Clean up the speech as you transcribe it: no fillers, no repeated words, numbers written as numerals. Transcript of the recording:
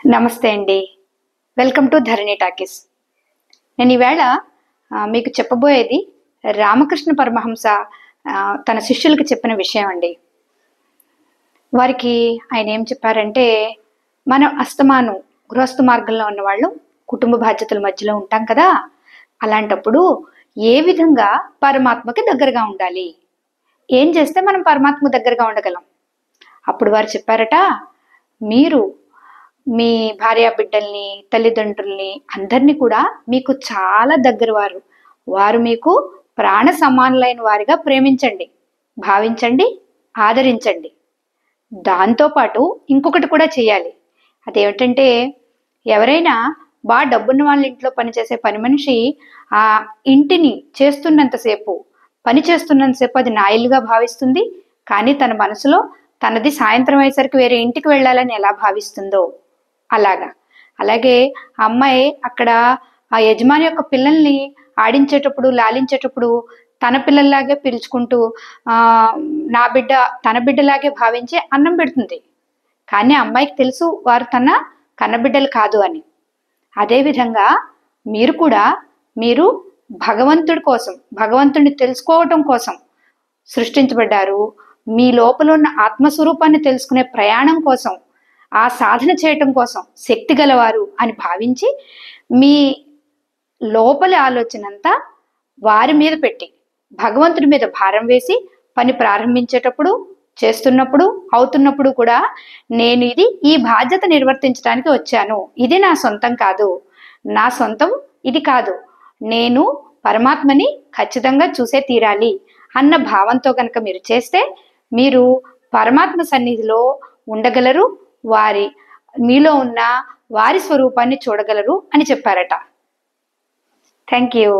నమస్తే అండి. Welcome to Dharani talkies. నేను ఈవేళ మీకు చెప్పబోయేది రామకృష్ణ పరమహంస తన శిష్యులకు చెప్పిన విషయం అండి. వారికి ఆయన ఏం చెప్పారంటే, మనం అస్తమానం గృహస్థ మార్గంలో ఉన్నవాళ్ళు కుటుంబ బాధ్యతల మధ్యలో ఉంటాం కదా, అలాంటప్పుడు ఏ విధంగా పరమాత్మకి దగ్గరగా ఉండాలి, ఏం చేస్తే మనం పరమాత్మ దగ్గరగా ఉండగలం. అప్పుడు వారు చెప్పారట, మీరు మీ భార్య బిడ్డల్ని, తల్లిదండ్రుల్ని అందరినీ కూడా మీకు చాలా దగ్గర వారు మీకు ప్రాణ సమానులైన వారిగా ప్రేమించండి, భావించండి, ఆదరించండి. దాంతోపాటు ఇంకొకటి కూడా చేయాలి. అదేమిటంటే, ఎవరైనా బాగా డబ్బున్న వాళ్ళ ఇంట్లో పనిచేసే పని మనిషి ఆ ఇంటిని పని చేస్తున్నంతసేపు అది నా ఇల్లుగా భావిస్తుంది. కానీ తన మనసులో తనది సాయంత్రం అయ్యేసరికి వేరే ఇంటికి వెళ్ళాలని ఎలా భావిస్తుందో అలాగే అమ్మాయి అక్కడ ఆ యజమాని యొక్క పిల్లల్ని ఆడించేటప్పుడు, లాలించేటప్పుడు తన పిల్లల్లాగే పిలుచుకుంటూ నా బిడ్డ తన బిడ్డలాగే భావించి అన్నం పెడుతుంది. కానీ అమ్మాయికి తెలుసు వారు తన కన్నబిడ్డలు కాదు అని. అదేవిధంగా మీరు భగవంతుడి కోసం, భగవంతుడిని తెలుసుకోవటం కోసం సృష్టించబడ్డారు. మీ లోపల ఉన్న ఆత్మస్వరూపాన్ని తెలుసుకునే ప్రయాణం కోసం, ఆ సాధన చేయటం కోసం శక్తి గలవారు అని భావించి మీ లోపలి ఆలోచన అంతా వారి మీద పెట్టి భగవంతుడి మీద భారం వేసి పని ప్రారంభించేటప్పుడు, చేస్తున్నప్పుడు, అవుతున్నప్పుడు కూడా నేను ఈ బాధ్యత నిర్వర్తించడానికి వచ్చాను, ఇది నా సొంతం కాదు, నా సొంతం ఇది కాదు, నేను పరమాత్మని ఖచ్చితంగా చూసే తీరాలి అన్న భావంతో కనుక మీరు చేస్తే మీరు పరమాత్మ సన్నిధిలో ఉండగలరు, మీలో ఉన్న వారి స్వరూపాన్ని చూడగలరు అని చెప్పారట. Thank you.